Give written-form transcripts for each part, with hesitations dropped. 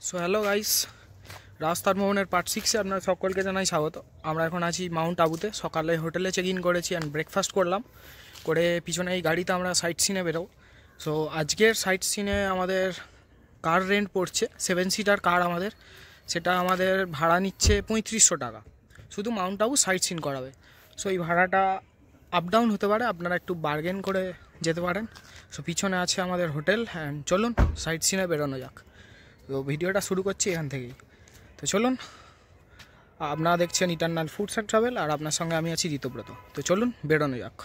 So hello guys, রাস্তার মোহনের part 6-এ আপনার সকলকে জানাই স্বাগত। আমরা এখন আছি মাউন্ট আবুতে। সকালে হোটেলে চেক ইন করেছি অ্যান্ড ব্রেকফাস্ট করলাম, করে পিছনে এই গাড়িতে আমরা সাইট সিনে বেরোবো। সো আজকের সাইট সিনে আমাদের কার রেন্ট পড়ছে 7 সিটার কার আমাদের, সেটা আমাদের ভাড়া নিচ্ছে 3500 টাকা, শুধু মাউন্ট আবু সাইট সিন করাবে। সো এই ভাড়াটা আপ ডাউন হতে পারে, আপনারা একটু বার্গেন করে যেতে পারেন। সো পিছনে আছে আমাদের হোটেল, অ্যান্ড চলুন সাইট সিনে বেরোনো যাক। তো ভিডিওটা শুরু করছি এখান থেকেই। তো চলুন, আপনারা দেখছেন ইটারনাল ফুডস অ্যান্ড ট্রাভেল, আর আপনার সঙ্গে আমি আছি ঋতব্রত। তো চলুন বেরোনো যাক।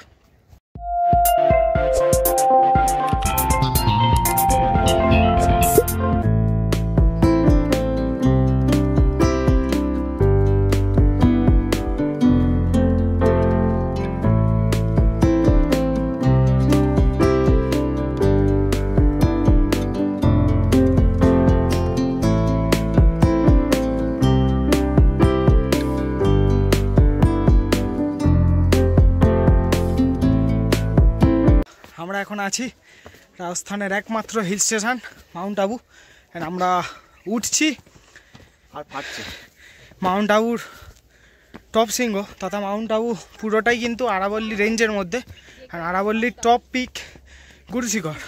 আমরা এখন আছি রাজস্থানের একমাত্র hill station Mount Abu, and আমরা উঠছি আর ফাটছি মাউন্ট আবুর টপ শৃঙ্গ তথা মাউন্ট আবু পুরোটাই কিন্তু আরাবল্লী রেঞ্জের মধ্যে, আর আরাবল্লীর টপ পিক গুরুশিখর।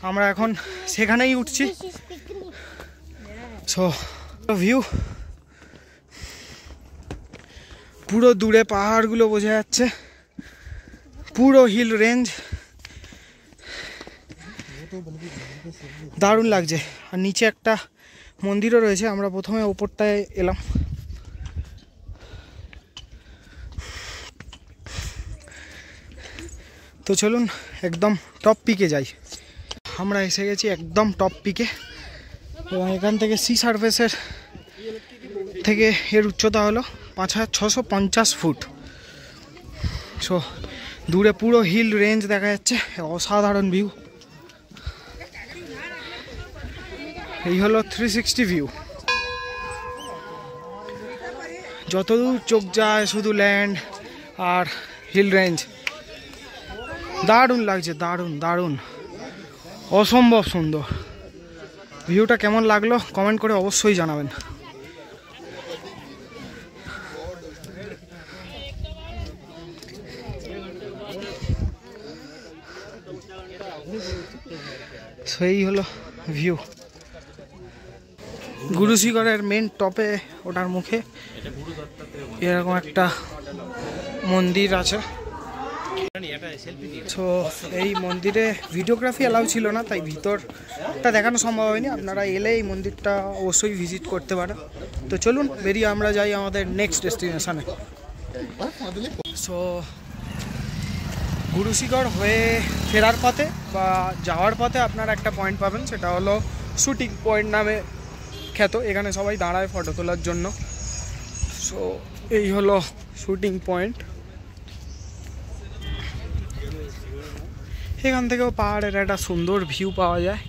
আমরা এখন সেখানেই উঠছি। সো ভিউ পুরো দূরে পাহাড়গুলো বোঝা যাচ্ছে, পুরো হিল রেঞ্জ, দারুণ লাগছে। আর নিচে একটা মন্দিরও রয়েছে, আমরা প্রথমে ওপরটায় এলাম। তো চলুন একদম টপ পিকে যাই। আমরা এসে গেছি একদম টপ পিকে, এবং এখান থেকে সি সারফেসের থেকে এর উচ্চতা হলো 5650 ফুট। সো দূরে পুরো হিল রেঞ্জ দেখা যাচ্ছে, অসাধারণ ভিউ। এই হলো 360 ভিউ, যতদূর চোখ যায় শুধু ল্যান্ড আর হিল রেঞ্জ। দারুণ লাগছে, দারুণ দারুণ, অসম্ভব সুন্দর। ভিউটা কেমন লাগলো কমেন্ট করে অবশ্যই জানাবেন। সেই হলো ভিউ। গুরুশিখরের মেন টপে ওটার মুখে এরকম একটা মন্দির আছে। তো এই মন্দিরে ভিডিওগ্রাফি অ্যালাউ ছিল না, তাই ভিতরটা দেখানো সম্ভব হয়নি। আপনারা এলে এই মন্দিরটা অবশ্যই ভিজিট করতে পারেন। তো চলুন বেরিয়ে আমরা যাই আমাদের নেক্সট ডেস্টিনেশনে। সো গুরুশিখর হয়ে ফেরার পথে বা যাওয়ার পথে আপনারা একটা পয়েন্ট পাবেন, সেটা হলো শুটিং পয়েন্ট নামে খ্যাত। এখানে সবাই দাঁড়ায় ফটো তোলার জন্য। সো এই হলো শুটিং পয়েন্ট। এখান থেকেও পাহাড়ের একটা সুন্দর ভিউ পাওয়া যায়।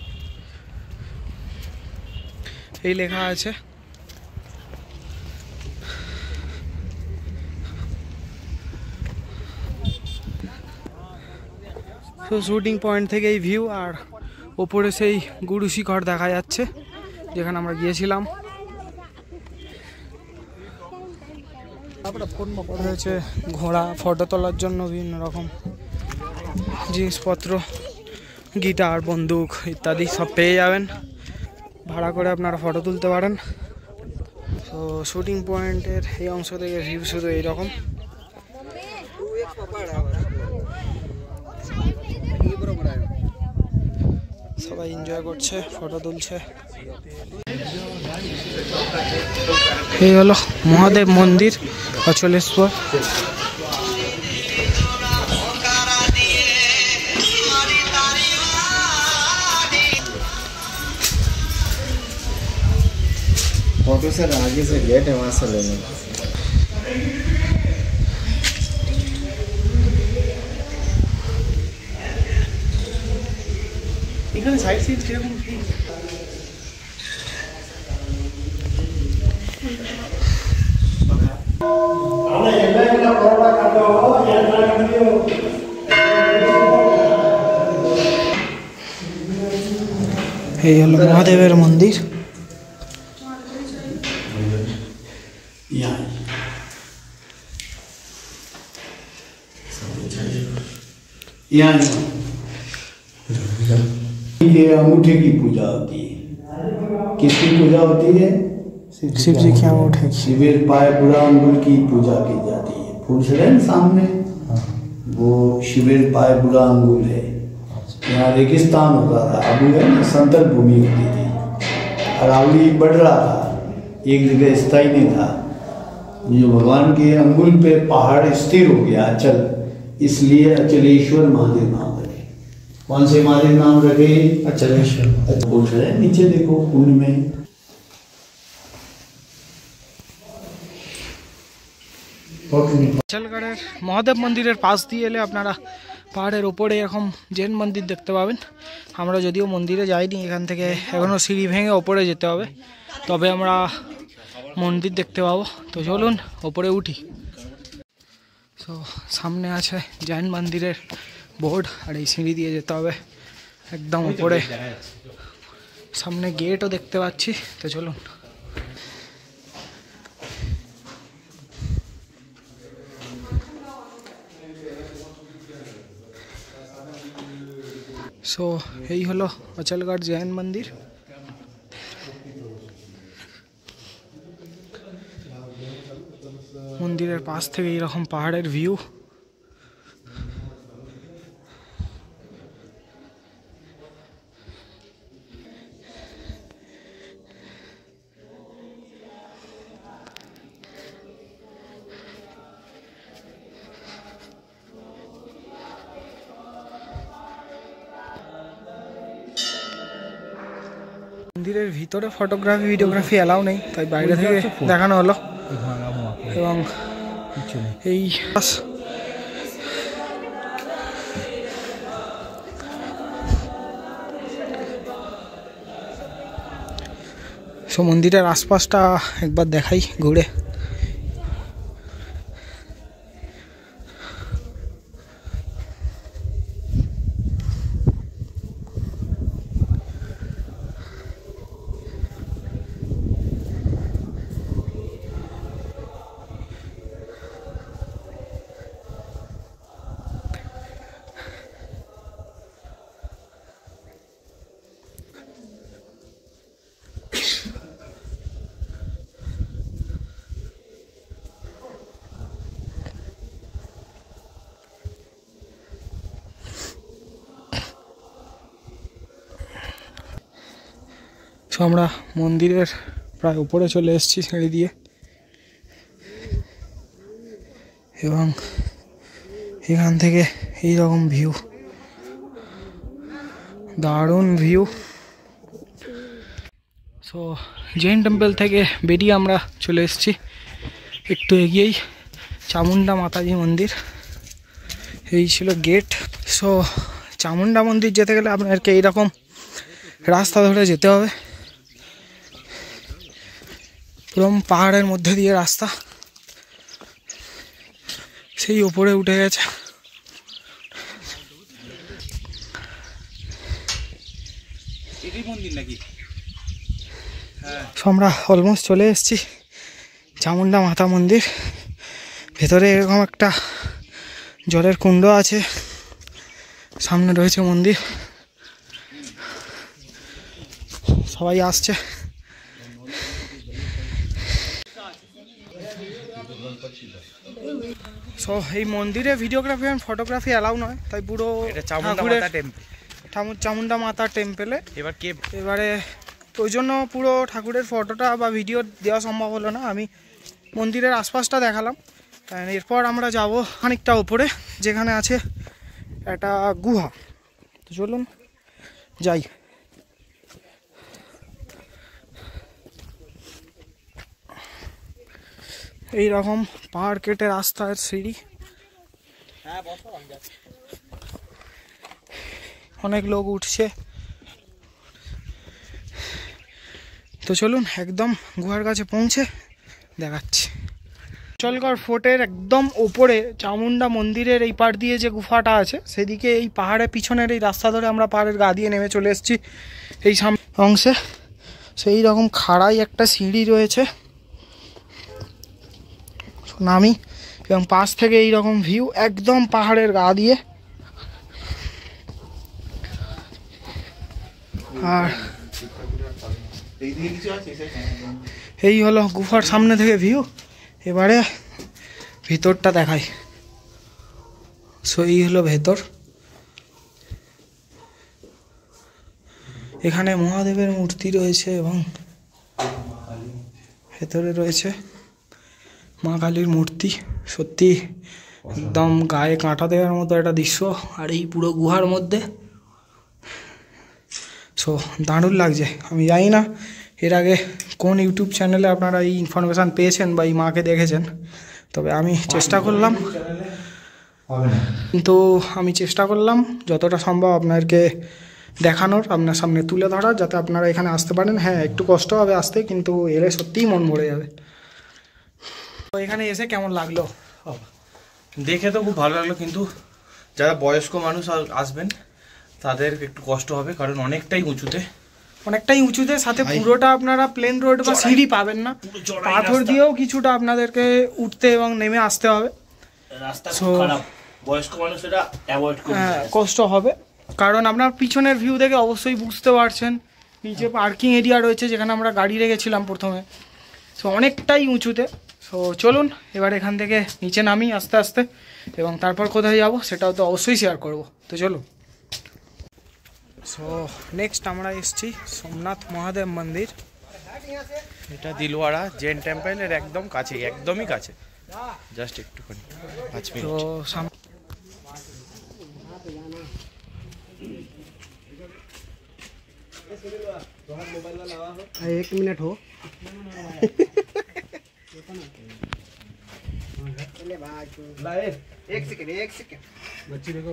এই লেখা আছে তো শুটিং পয়েন্ট থেকে এই ভিউ, আর ওপরে সেই গুরুশিখর দেখা যাচ্ছে যেখানে আমরা গিয়েছিলাম। রয়েছে ঘোড়া, ফটো তোলার জন্য বিভিন্ন রকম জিনিসপত্র, গিটার, বন্দুক ইত্যাদি সব পেয়ে যাবেন। ভাড়া করে আপনারা ফটো তুলতে পারেন। তো শুটিং পয়েন্টের এই অংশ থেকে ভিউ শুধু এইরকম। সবাই এনজয় করছে, ফটো তুলছে। এই হলো মহাদেব মন্দির অচলেশ্বর। फोटो सर आगे से गेट है, वहाँ से लेना। এখানে সাইড সিন কিরকম? এই হলো মহাদেবের মন্দির। यहाँ ये अंगूठे की पूजा होती है। किसकी पूजा होती है? शिव जी की अंगूठे की। शिविर पाए बुरा अंगुल की पूजा की जाती है। पूछ रहे हैं सामने, वो शिविर पाए बुरा अंगुल है। यहाँ रेगिस्तान होता था, अब है ना समतल भूमि होती थी। अरावली बढ़ रहा था, एक जगह स्थायी नहीं था। जो भगवान के अंगुल पे पहाड़ स्थिर हो गया अचल, इसलिए अचलेश्वर महादेव नाम रखे। कौन से महादेव नाम रखे? अचलेश्वर। पूछ रहे हैं, नीचे देखो कुंड में। অচলগড়ের মহাদেব মন্দিরের পাশ দিয়ে এলে আপনারা পাহাড়ের ওপরে এরকম জৈন মন্দির দেখতে পাবেন। আমরা যদিও মন্দিরে যাইনি, এখান থেকে এখনও সিঁড়ি ভেঙে ওপরে যেতে হবে, তবে আমরা মন্দির দেখতে পাবো। তো চলুন ওপরে উঠি। তো সামনে আছে জৈন মন্দিরের বোর্ড, আর এই সিঁড়ি দিয়ে যেতে হবে একদম ওপরে। সামনে গেটও দেখতে পাচ্ছি। তো চলুন। সো এই হলো অচলগড় জৈন মন্দির। মন্দিরের পাশ থেকে এইরকম পাহাড়ের ভিউ। মন্দিরের ভিতরে ফটোগ্রাফি ভিডিওগ্রাফি অ্যালাউ নেই, তাই বাইরে থেকে দেখানো হলো। এবং এই মন্দিরের আশপাশটা একবার দেখাই ঘুরে। আমরা মন্দিরের প্রায় উপরে চলে এসেছি সিঁড়ি দিয়ে, এবং এখান থেকে এই রকম ভিউ, দারুণ ভিউ। সো জৈন টেম্পল থেকে বেরিয়ে আমরা চলে এসেছি একটু এগিয়েই চামুন্ডা মাতাজি মন্দির। এই ছিল গেট। সো চামুন্ডা মন্দির যেতে গেলে আপনাদেরকে এইরকম রাস্তা ধরে যেতে হবে। পুরো পাহাড়ের মধ্যে দিয়ে রাস্তা, সেই উপরে উঠে গেছে। আমরা অলমোস্ট চলে এসেছি চামুন্ডা মাতা মন্দির। ভেতরে এরকম একটা জলের কুণ্ড আছে, সামনে রয়েছে মন্দির, সবাই আসছে। সো এই মন্দিরে ভিডিওগ্রাফি আর ফটোগ্রাফি অ্যালাউ নয়, তাই পুরো চামুন্ডা মাতা টেম্পেলে এবারে ওই জন্য পুরো ঠাকুরের ফটোটা বা ভিডিও দেওয়া সম্ভব হলো না। আমি মন্দিরের আশপাশটা দেখালাম। এরপর আমরা যাব খানিকটা ওপরে, যেখানে আছে একটা গুহা। তো চলুন যাই। এই রকম পাহাড় কেটে রাস্তার সিঁড়ি, অনেক লোক উঠছে। তো চলুন একদম গুহার কাছে পৌঁছে দেখাচ্ছি। অচলগড় ফোর্টের একদম ওপরে চামুন্ডা মন্দিরের এই পাড় দিয়ে যে গুফাটা আছে, সেদিকে এই পাহাড়ের পিছনের এই রাস্তা ধরে আমরা পাহাড়ের গা দিয়ে নেমে চলে এসেছি এই সামনে অংশে। সেই রকম খাড়াই একটা সিঁড়ি রয়েছে, নামি, এবং পাশ থেকে এই রকম ভিউ একদম পাহাড়ের গা দিয়ে। আর এই হলো গুহার সামনে থেকে ভিউ। এবারে ভিতরটা দেখাই। সো এই হলো ভেতর। এখানে মহাদেবের মূর্তি রয়েছে এবং ভেতরে রয়েছে মা কালীর মূর্তি। সত্যি একদম গায়ে কাঁটা দেওয়ার মতো একটা দৃশ্য। আর এই পুরো গুহার মধ্যে সো দারুণ লাগছে। আমি জানি না এর আগে কোন ইউটিউব চ্যানেলে আপনারা এই ইনফরমেশান পেয়েছেন বা এই মাকে দেখেছেন, তবে আমি চেষ্টা করলাম, কিন্তু আমি চেষ্টা করলাম যতটা সম্ভব আপনাদেরকে দেখানোর, আপনার সামনে তুলে ধরার, যাতে আপনারা এখানে আসতে পারেন। হ্যাঁ, একটু কষ্ট হবে আসতে, কিন্তু এলে সত্যিই মন ভরে যাবে। তো এখানে এসে কেমন লাগলো? দেখে তো খুব ভালো লাগলো, কিন্তু যারা বয়স্ক মানুষ আসবেন তাদের একটু কষ্ট হবে, কারণ অনেকটাই উঁচুতে, সাথে পুরোটা আপনারা প্লেন রোড বা সিঁড়ি পাবেন না, পাথর দিয়েও কিছুটা আপনাদেরকে উঠতে এবং নেমে আসতে হবে। বয়স্ক মানুষেরা অ্যাভয়েড করবে, কষ্ট হবে। কারণ আপনার পিছনের ভিউ দেখে অবশ্যই বুঝতে পারছেন নিচে পার্কিং এরিয়া রয়েছে যেখানে আমরা গাড়ি রেখেছিলাম প্রথমে। সো অনেকটাই উঁচুতে। সো চলুন এবার এখান থেকে নিচে নামি আস্তে আস্তে, এবং তারপর কোথায় যাব সেটাও তো অবশ্যই শেয়ার করব। তো চলুন। সো নেক্সট আমরা এসেছি সোমনাথ মহাদেব মন্দির। এটা দিলওয়াড়া জেন টেম্পলের একদম কাছে, একদমই কাছে, জাস্ট একটুখানি 5 মিনিট। তো एक मिनट हो। एक सेकंड बच्ची देखो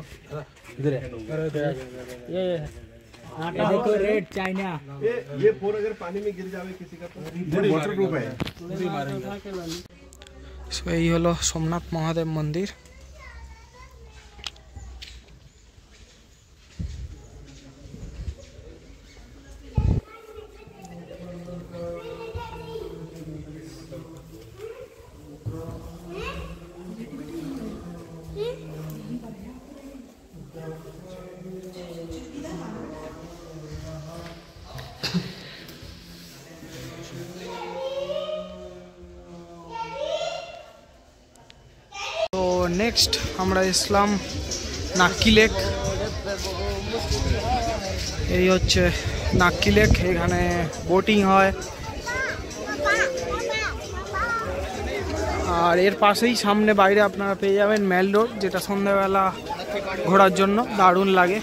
इधर है, ये देखो रेड चाइना। ये फोन अगर पानी में गिर जावे किसी का तो वाटर प्रूफ है। सो এই হলো সোমনাথ মহাদেব মন্দির। তো নেক্সট আমরা ইসলাম নাক্কি লেক। এই হচ্ছে নাক্কি লেক, এখানে বোটিং হয়। আর এর পাশেই সামনে বাইরে আপনারা পেয়ে যাবেন মেল রোড, যেটা সন্ধ্যাবেলা ঘোরার জন্য দারুণ লাগে।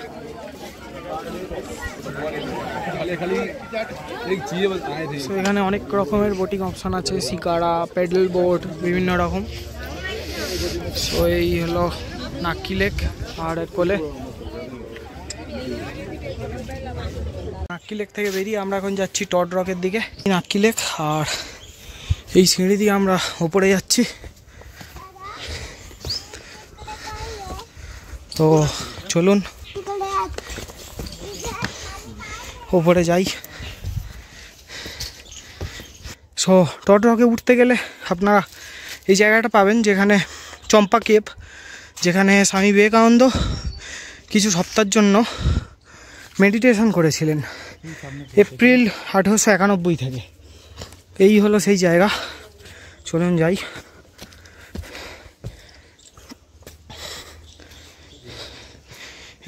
তো এখানে অনেক রকমের বোটিং অপশান আছে, শিকারা, প্যাডেল বোট, বিভিন্ন রকম। তো এই হলো নাক্কি লেক পাহাড়ের কোলে। নাক্কি লেক থেকে বেরিয়ে আমরা এখন যাচ্ছি টড রকের দিকে। নাক্কি লেক, আর এই সিঁড়ি দিয়ে আমরা ওপরে যাচ্ছি। তো চলুন ওপরে যাই। সো টড রকে উঠতে গেলে আপনারা এই জায়গাটা পাবেন যেখানে চম্পা কেভ, যেখানে স্বামী বিবেকানন্দ কিছু সপ্তাহের জন্য মেডিটেশন করেছিলেন এপ্রিল 1891 থেকে। এই হলো সেই জায়গা, চলুন যাই।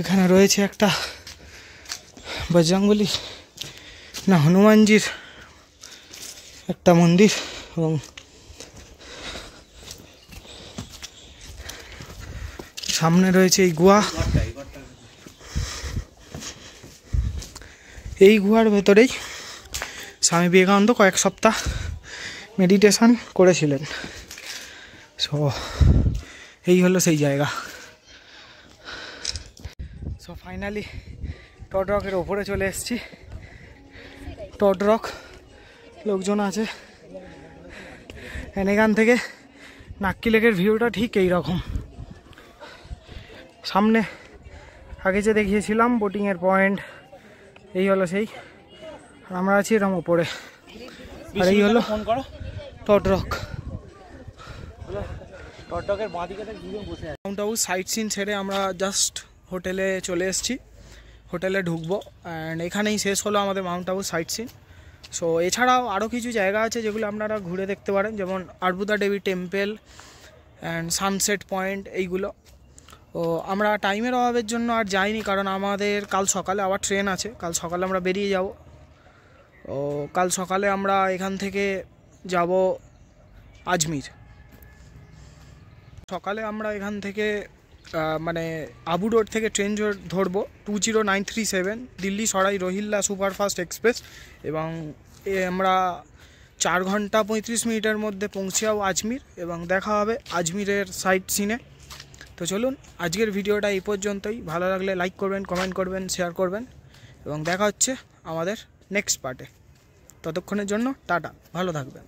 এখানে রয়েছে একটা বজরংবলী না হনুমানজির একটা মন্দির, এবং সামনে রয়েছে এই গুহা। এই গুহার ভেতরেই স্বামী বিবেকানন্দ কয়েক সপ্তাহ মেডিটেশন করেছিলেন। সো এই হলো সেই জায়গা। সো ফাইনালি টড রকের ওপরে চলে এসেছি। টড রক লোকজন আছে, এখান থেকে নাক্কি লেকের ভিউটা ঠিক এই রকম। সামনে আগে যে দেখিয়েছিলাম বোটিংয়ের পয়েন্ট, এই হলো সেই। আর আমরা আছি এরকম ওপরে, আর এই হলো টড রক। টকটকের বাঁ দিকে দুজন বসে আছে। মাউন্ট আবু সাইট সিন ছেড়ে আমরা জাস্ট হোটেলে চলে এসেছি, হোটেলে ঢুকবো অ্যান্ড এখানেই শেষ হলো আমাদের Mount Abu sightseeing. So এছাড়াও আরও কিছু জায়গা আছে যেগুলো আপনারা ঘুরে দেখতে পারেন, যেমন আরবুদা দেবী টেম্পল অ্যান্ড সানসেট পয়েন্ট এইগুলো। ও আমরা টাইমের অভাবের জন্য আর যাইনি, কারণ আমাদের কাল সকালে আবার ট্রেন আছে, কাল সকালে আমরা বেরিয়ে যাব। ও কাল সকালে আমরা এখান থেকে যাব আজমির। সকালে আমরা এখান থেকে মানে আবু রোড থেকে ট্রেন ধরবো 20937 দিল্লি সরাই রোহিল্লা সুপারফাস্ট এক্সপ্রেস, এবং আমরা 4 ঘন্টা 35 মিনিটের মধ্যে পৌঁছে যাবো আজমির, এবং দেখা হবে আজমিরের সাইট সিনে। তো চলুন, আজকের ভিডিওটা এই পর্যন্তই। ভালো লাগলে লাইক করবেন, কমেন্ট করবেন, শেয়ার করবেন, এবং দেখা হচ্ছে আমাদের নেক্সট পার্টে। ততক্ষণের জন্য টাটা, ভালো থাকবেন।